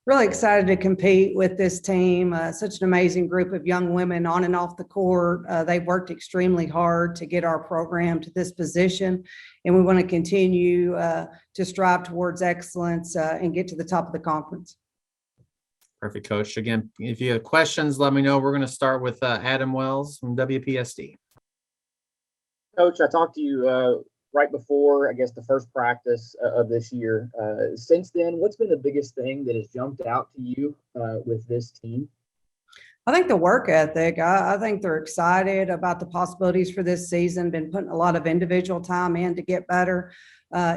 Really excited to compete with this team. Such an amazing group of young women on and off the court. They've worked extremely hard to get our program to this position, and we want to continue to strive towards excellence and get to the top of the conference. Perfect, Coach. Again, if you have questions, let me know. We're going to start with Adam Wells from WPSD. Coach, I talked to you right before, I guess, the first practice of this year. Since then, what's been the biggest thing that has jumped out to you with this team? I think the work ethic. I think they're excited about the possibilities for this season, been putting a lot of individual time in to get better.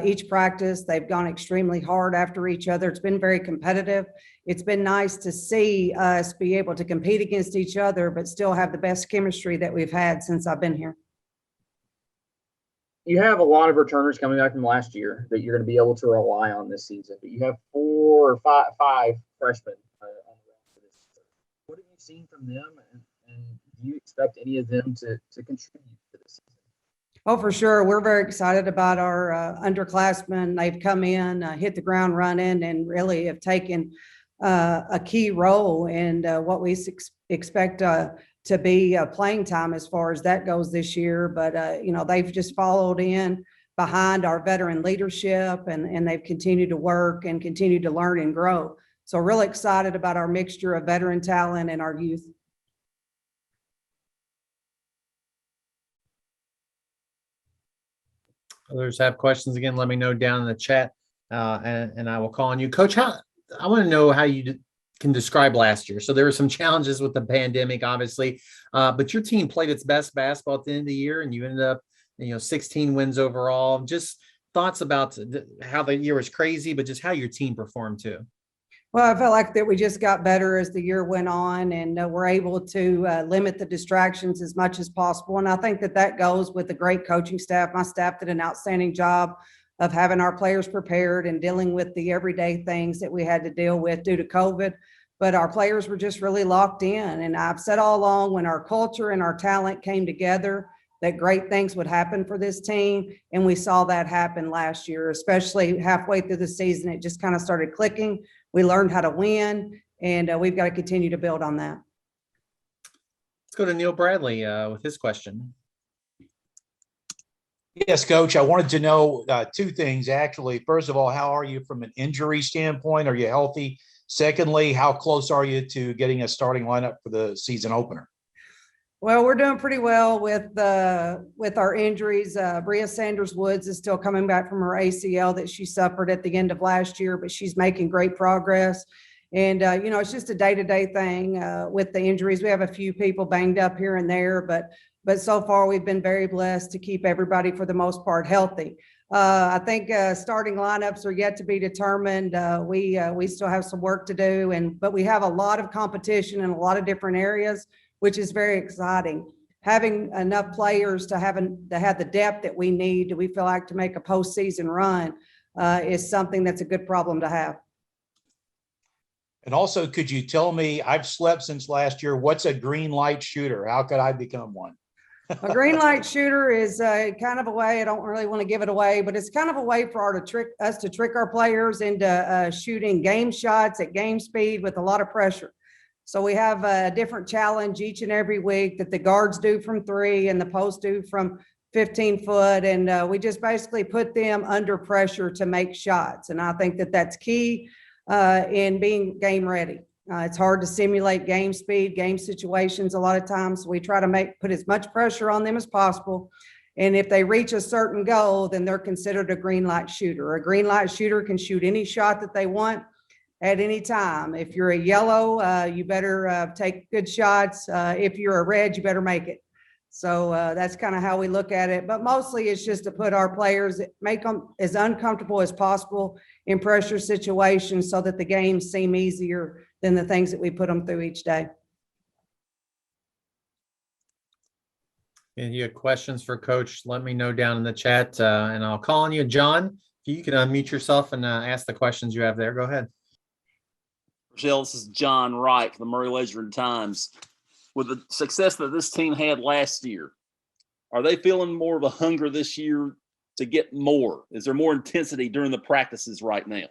Each practice, they've gone extremely hard after each other. It's been very competitive. It's been nice to see us be able to compete against each other, but still have the best chemistry that we've had since I've been here. You have a lot of returners coming back from last year that you're going to be able to rely on this season, but you have 4 or 5 freshmen on the roster this year. What have you seen from them, and do you expect any of them to contribute to this season? Oh, for sure. We're very excited about our underclassmen. They've come in, hit the ground running, and really have taken a key role in what we expect to be playing time as far as that goes this year. But, they've just followed in behind our veteran leadership, and they've continued to work and continue to learn and grow. So really excited about our mixture of veteran talent and our youth. Others have questions, again, let me know down in the chat, and I will call on you. Coach, I want to know how you can describe last year. So there were some challenges with the pandemic, obviously, but your team played its best basketball at the end of the year, and you ended up, 16 wins overall. Just thoughts about how the year was crazy, but just how your team performed too. Well, I felt like that we just got better as the year went on, and we're able to limit the distractions as much as possible. And I think that goes with the great coaching staff. My staff did an outstanding job of having our players prepared and dealing with the everyday things that we had to deal with due to COVID. But our players were just really locked in. And I've said all along, when our culture and our talent came together, that great things would happen for this team. And we saw that happen last year, especially halfway through the season. It just kind of started clicking. We learned how to win, and we've got to continue to build on that. Let's go to Neil Bradley with his question. Yes, Coach. I wanted to know 2 things, actually. First of all, how are you from an injury standpoint? Are you healthy? Secondly, how close are you to getting a starting lineup for the season opener? Well, we're doing pretty well with our injuries. Bria Sanders-Woods is still coming back from her ACL that she suffered at the end of last year, but she's making great progress. And, it's just a day-to-day thing with the injuries. We have a few people banged up here and there, but so far we've been very blessed to keep everybody, for the most part, healthy. I think starting lineups are yet to be determined. We still have some work to do, but we have a lot of competition in a lot of different areas, which is very exciting. Having enough players to have the depth that we need, do we feel like, to make a postseason run is something that's a good problem to have. And also, could you tell me, I've slept since last year, what's a green light shooter? How could I become one? A green light shooter is kind of a way, I don't really want to give it away, but it's kind of a way for us to trick our players into shooting game shots at game speed with a lot of pressure. So we have a different challenge each and every week that the guards do from 3 and the posts do from 15 foot. And we just basically put them under pressure to make shots. And I think that's key in being game ready. It's hard to simulate game speed, game situations a lot of times. So we try to put as much pressure on them as possible. And if they reach a certain goal, then they're considered a green light shooter. A green light shooter can shoot any shot that they want at any time. If you're a yellow, you better take good shots. If you're a red, you better make it. So that's kind of how we look at it. But mostly it's just to put our players, make them as uncomfortable as possible in pressure situations so that the games seem easier than the things that we put them through each day. And you have questions for Coach, let me know down in the chat, and I'll call on you. John, if you can unmute yourself and ask the questions you have there. Go ahead. Rechelle, this is John Wright, the Murray Leisure Times. With the success that this team had last year, are they feeling more of a hunger this year to get more? Is there more intensity during the practices right now?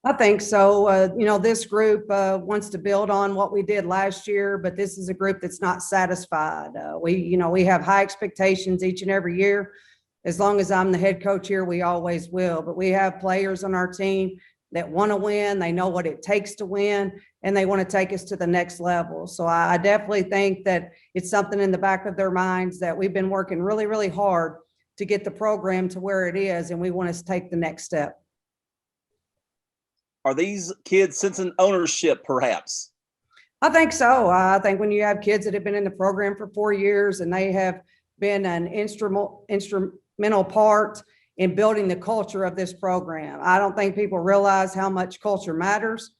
I think so. This group wants to build on what we did last year, but this is a group that's not satisfied. We have high expectations each and every year. As long as I'm the head coach here, we always will. But we have players on our team that want to win. They know what it takes to win, and they want to take us to the next level. So I definitely think that it's something in the back of their minds that we've been working really, really hard to get the program to where it is, and we want to take the next step. Are these kids sensing ownership, perhaps? I think so. I think when you have kids that have been in the program for 4 years and they have been an instrumental part in building the culture of this program, I don't think people realize how much culture matters.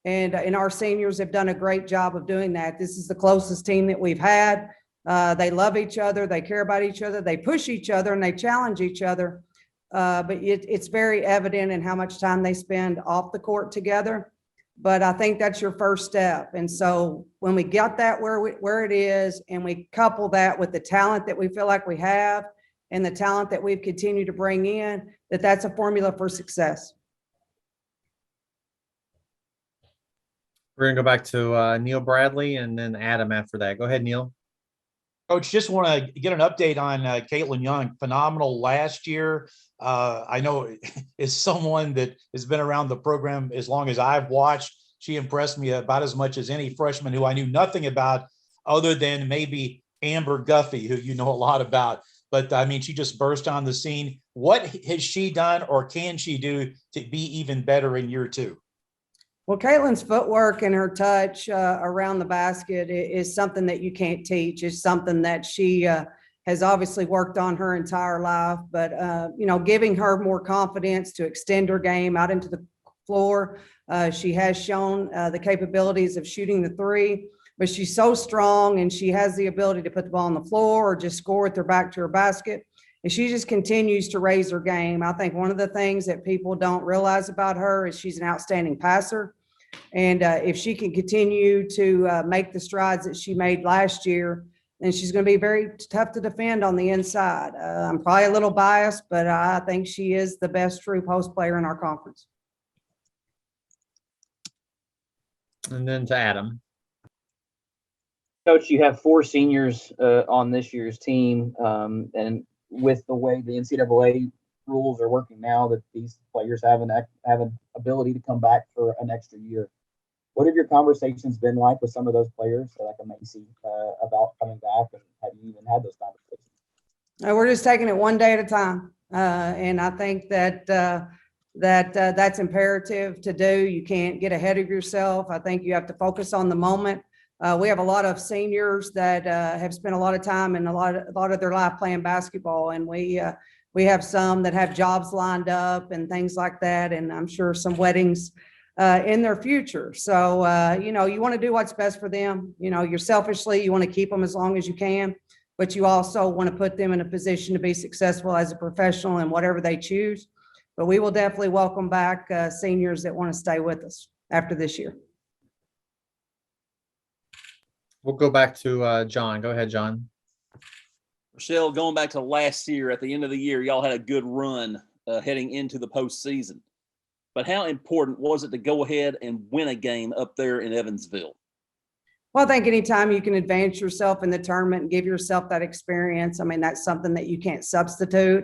And our seniors have done a great job of doing that. This is the closest team that we've had. They love each other. They care about each other. They push each other and they challenge each other. But it's very evident in how much time they spend off the court together. But I think that's your first step. And so when we got that where it is, and we couple that with the talent that we feel like we have and the talent that we've continued to bring in, that's a formula for success. We're gonna go back to Neil Bradley and then Adam after that. Go ahead, Neil. Coach, just want to get an update on Caitlin Young. Phenomenal last year. I know as someone that has been around the program as long as I've watched, she impressed me about as much as any freshman who I knew nothing about other than maybe Amber Guffey, who you know a lot about. But I mean, she just burst on the scene. What has she done or can she do to be even better in year two? Well, Caitlin's footwork and her touch around the basket is something that you can't teach. It's something that she has obviously worked on her entire life, but giving her more confidence to extend her game out into the floor. She has shown the capabilities of shooting the three, but she's so strong and she has the ability to put the ball on the floor or just score with her back to her basket. And she just continues to raise her game. I think one of the things that people don't realize about her is she's an outstanding passer. And if she can continue to make the strides that she made last year, then she's going to be very tough to defend on the inside. I'm probably a little biased, but I think she is the best true post player in our conference. And then to Adam. Coach, you have 4 seniors on this year's team, and with the way the NCAA rules are working now, that these players have an ability to come back for an extra year. What have your conversations been like with some of those players, like a Macy, about coming back, and have you even had those conversations? We're just taking it one day at a time, and I think that that's imperative to do. You can't get ahead of yourself. I think you have to focus on the moment. We have a lot of seniors that have spent a lot of time and a lot of their life playing basketball, and we have some that have jobs lined up and things like that, and I'm sure some weddings in their future. So you want to do what's best for them. You're selfishly, you want to keep them as long as you can, but you also want to put them in a position to be successful as a professional in whatever they choose. But we will definitely welcome back seniors that want to stay with us after this year. We'll go back to John. Go ahead, John. Rechelle, going back to last year, at the end of the year, y'all had a good run heading into the postseason. But how important was it to go ahead and win a game up there in Evansville? Well, I think anytime you can advance yourself in the tournament and give yourself that experience, I mean, that's something that you can't substitute.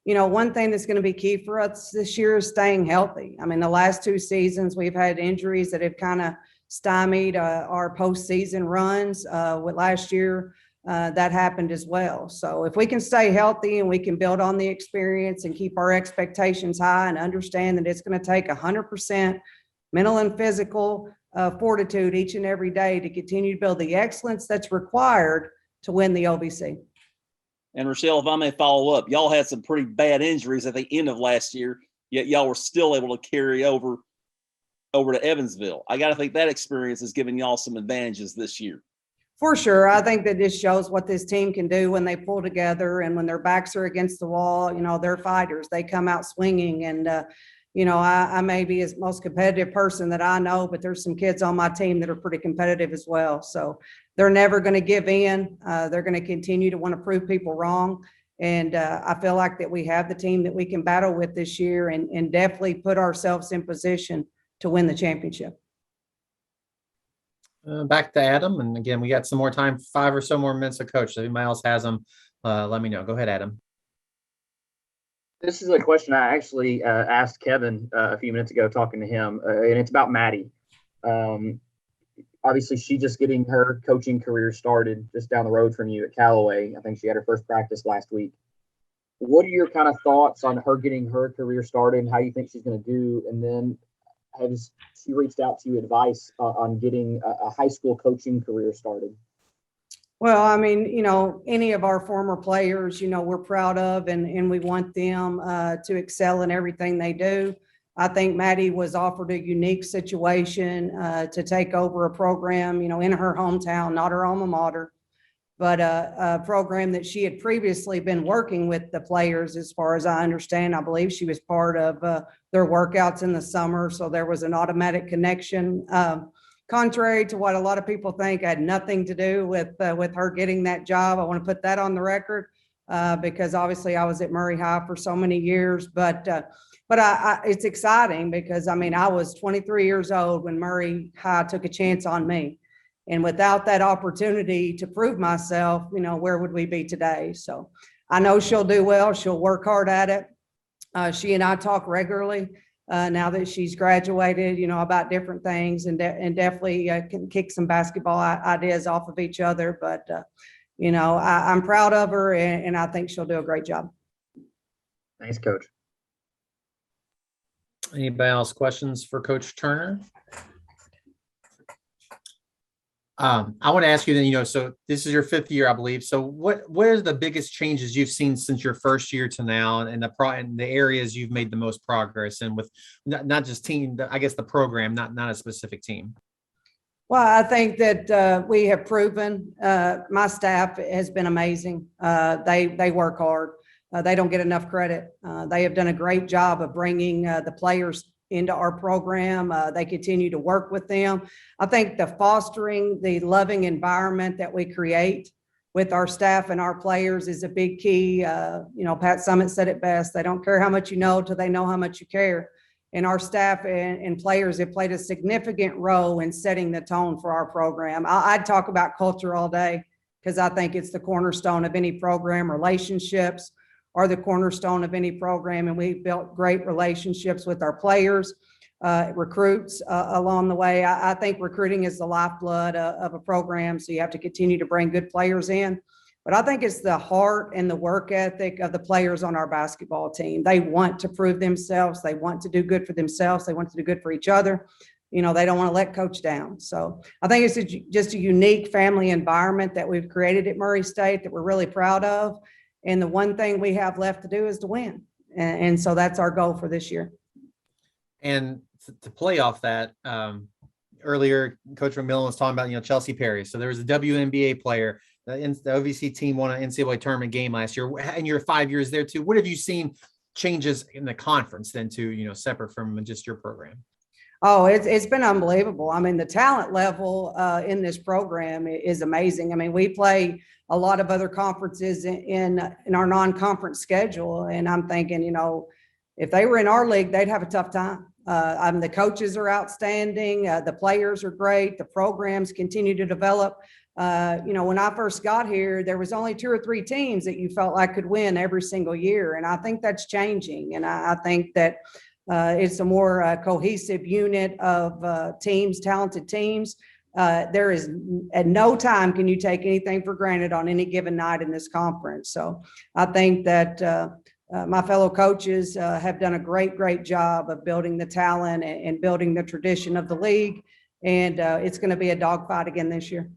One thing that's going to be key for us this year is staying healthy. I mean, the last 2 seasons, we've had injuries that have kind of stymied our postseason runs. With last year, that happened as well. So if we can stay healthy and we can build on the experience and keep our expectations high and understand that it's going to take 100% mental and physical fortitude each and every day to continue to build the excellence that's required to win the OVC. And Rechelle, if I may follow up, y'all had some pretty bad injuries at the end of last year, yet y'all were still able to carry over to Evansville. I got to think that experience has given y'all some advantages this year. For sure. I think that this shows what this team can do when they pull together and when their backs are against the wall. They're fighters. They come out swinging. And, I may be the most competitive person that I know, but there's some kids on my team that are pretty competitive as well. So they're never going to give in. They're going to continue to want to prove people wrong. And I feel like that we have the team that we can battle with this year and definitely put ourselves in position to win the championship. Back to Adam. And again, we got some more time, 5 or so more minutes of coach. If anybody else has them, let me know. Go ahead, Adam. This is a question I actually asked Kevin a few minutes ago talking to him, and it's about Maddie. Obviously, she just getting her coaching career started just down the road from you at Callaway. I think she had her first practice last week. What are your kind of thoughts on her getting her career started and how you think she's going to do? And then has she reached out to you advice on getting a high school coaching career started? Well, I mean, any of our former players, we're proud of and we want them to excel in everything they do. I think Maddie was offered a unique situation to take over a program, in her hometown, not her alma mater, but a program that she had previously been working with the players. As far as I understand, I believe she was part of their workouts in the summer. So there was an automatic connection. Contrary to what a lot of people think, had nothing to do with her getting that job. I want to put that on the record because obviously I was at Murray High for so many years, but it's exciting because I was 23 years old when Murray High took a chance on me. And without that opportunity to prove myself, where would we be today? So I know she'll do well. She'll work hard at it. She and I talk regularly now that she's graduated, about different things and definitely can kick some basketball ideas off of each other. But, I'm proud of her and I think she'll do a great job. Thanks, Coach. Anybody else questions for Coach Turner? I want to ask you then, so this is your 5th year, I believe. So what are the biggest changes you've seen since your first year to now and the areas you've made the most progress in with not just team, I guess the program, not a specific team? Well, I think that we have proven my staff has been amazing. They work hard. They don't get enough credit. They have done a great job of bringing the players into our program. They continue to work with them. I think the fostering the loving environment that we create with our staff and our players is a big key. Pat Summitt said it best. They don't care how much you know till they know how much you care. And our staff and players have played a significant role in setting the tone for our program. I'd talk about culture all day because I think it's the cornerstone of any program. Relationships are the cornerstone of any program, and we've built great relationships with our players, recruits along the way. I think recruiting is the lifeblood of a program, so you have to continue to bring good players in. But I think it's the heart and the work ethic of the players on our basketball team. They want to prove themselves. They want to do good for themselves. They want to do good for each other. They don't want to let coach down. So I think it's just a unique family environment that we've created at Murray State that we're really proud of. And the one thing we have left to do is to win. And so that's our goal for this year. And to play off that, earlier, Coach McMillan was talking about, Chelsea Perry. So there was a WNBA player. The OVC team won an NCAA tournament game last year. And you're 5 years there too. What have you seen changes in the conference then too, separate from just your program? Oh, it's been unbelievable. The talent level in this program is amazing. We play a lot of other conferences in our non-conference schedule. And I'm thinking, if they were in our league, they'd have a tough time. The coaches are outstanding. The players are great. The programs continue to develop. When I first got here, there was only 2 or 3 teams that you felt like could win every single year. And I think that's changing. And I think that it's a more cohesive unit of teams, talented teams. There is at no time can you take anything for granted on any given night in this conference. So I think that my fellow coaches have done a great job of building the talent and building the tradition of the league. And it's going to be a dogfight again this year.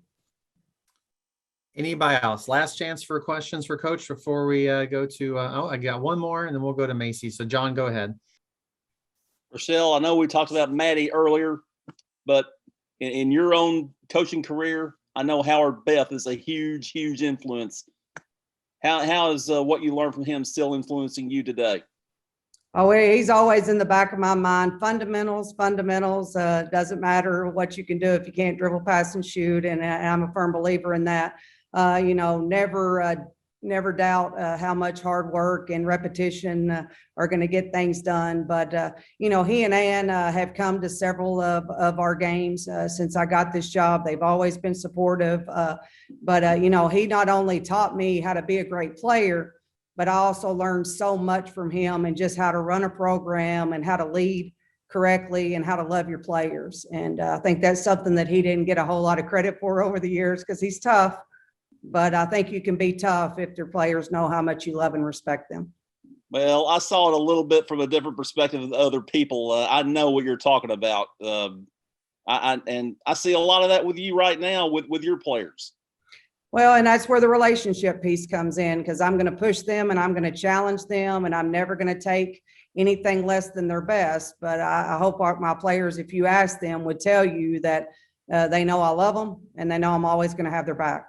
Anybody else? Last chance for questions for Coach before we go to, I got one more and then we'll go to Macy. So John, go ahead. Rechelle, I know we talked about Maddie earlier, but in your own coaching career, I know Howard Beth is a huge influence. How is what you learned from him still influencing you today? Oh, he's always in the back of my mind. Fundamentals. Doesn't matter what you can do if you can't dribble, pass, and shoot. And I'm a firm believer in that. Never never doubt how much hard work and repetition are going to get things done. But, you know, he and Ann have come to several of our games since I got this job. They've always been supportive. But you know, he not only taught me how to be a great player, but I also learned so much from him and just how to run a program and how to lead correctly and how to love your players. And I think that's something that he didn't get a whole lot of credit for over the years because he's tough. But I think you can be tough if your players know how much you love and respect them. Well, I saw it a little bit from a different perspective than other people. I know what you're talking about. And I see a lot of that with you right now with your players. Well, and that's where the relationship piece comes in, because I'm going to push them and I'm going to challenge them, and I'm never going to take anything less than their best. But I hope my players, if you ask them, would tell you that they know I love them and they know I'm always going to have their back.